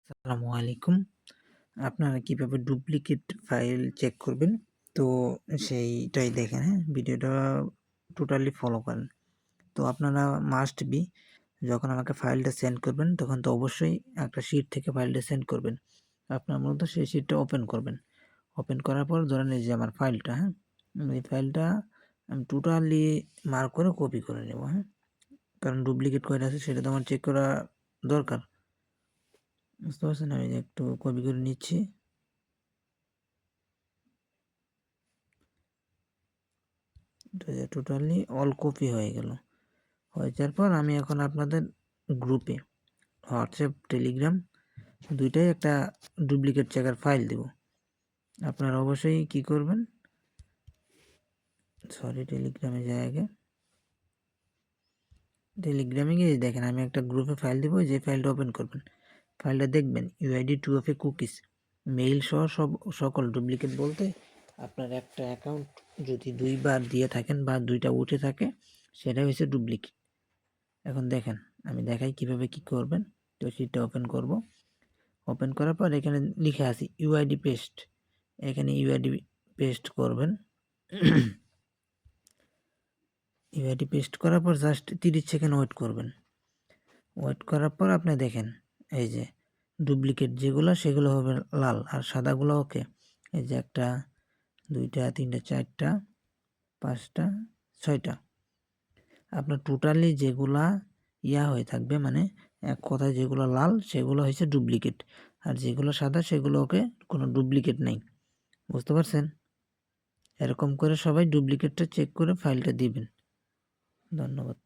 আসসালামু আলাইকুম। আপনারা কিভাবে ডুপ্লিকেট ফাইল চেক করবেন? তো সেইটাই দেখেন, হ্যাঁ? ভিডিওটা টোটালি ফলো করেন। তো আপনারা মাস্ট বি যখন আমাকে ফাইলটা সেন্ড করবেন, তখন তো অবশ্যই একটা শিট থেকে ফাইলটা সেন্ড করবেন। আপনার মূলত সেই শিটটা ওপেন করবেন। ওপেন করার পর ধরেন এই যে আমার ফাইলটা, হ্যাঁ? এই ফাইলটা আমি টোটালি মার্ক করে কপি করে নেব, হ্যাঁ? কারণ ডুপ্লিকেট কয়টা আছে সেটা তো আমার চেক করা দরকার। বুঝতে পারছেন? আমি যে একটু কপি করে নিচ্ছি। টোটালি অল কপি হয়ে গেল। হয়ে যাওয়ার পর আমি এখন আপনাদের গ্রুপে হোয়াটসঅ্যাপ, টেলিগ্রাম দুইটাই একটা ডুপ্লিকেট চেকার ফাইল দেব। আপনারা অবশ্যই কি করবেন, টেলিগ্রামে যাই আগে। টেলিগ্রামে গিয়ে দেখেন আমি একটা গ্রুপে ফাইল দেবো, যে ফাইলটা ওপেন করবেন। ফাইলটা দেখবেন ইউআইডি 2FA কুকিজ মেইল সহ সকল ডুপ্লিকেট বলতে আপনার একটা অ্যাকাউন্ট যদি দুইবার দিয়ে থাকেন বা দুইটা উঠে থাকে সেটাই হচ্ছে ডুপ্লিকেট। এখন দেখেন আমি দেখাই কিভাবে কি করবেন। তো সেটা ওপেন করব। ওপেন করার পর এখানে লিখে আছে ইউআইডি পেস্ট, এখানে ইউআইডি পেস্ট করবেন। ইউআইডি পেস্ট করার পর জাস্ট 30 সেকেন্ড ওয়েট করবেন। ওয়েট করার পর আপনি দেখেন এই যে ডুপ্লিকেট যেগুলো সেগুলো হবে লাল আর সাদাগুলো ওকে। এই যে একটা, দুইটা, তিনটা, চারটা, পাঁচটা, ছয়টা। আপনার টোটালি যেগুলা হয়ে থাকবে, মানে এক কথায় যেগুলো লাল সেগুলো হচ্ছে ডুপ্লিকেট, আর যেগুলো সাদা সেগুলোকে কোনো ডুপ্লিকেট নেই। বুঝতে পারছেন? এরকম করে সবাই ডুপ্লিকেটটা চেক করে ফাইলটা দিবেন। ধন্যবাদ।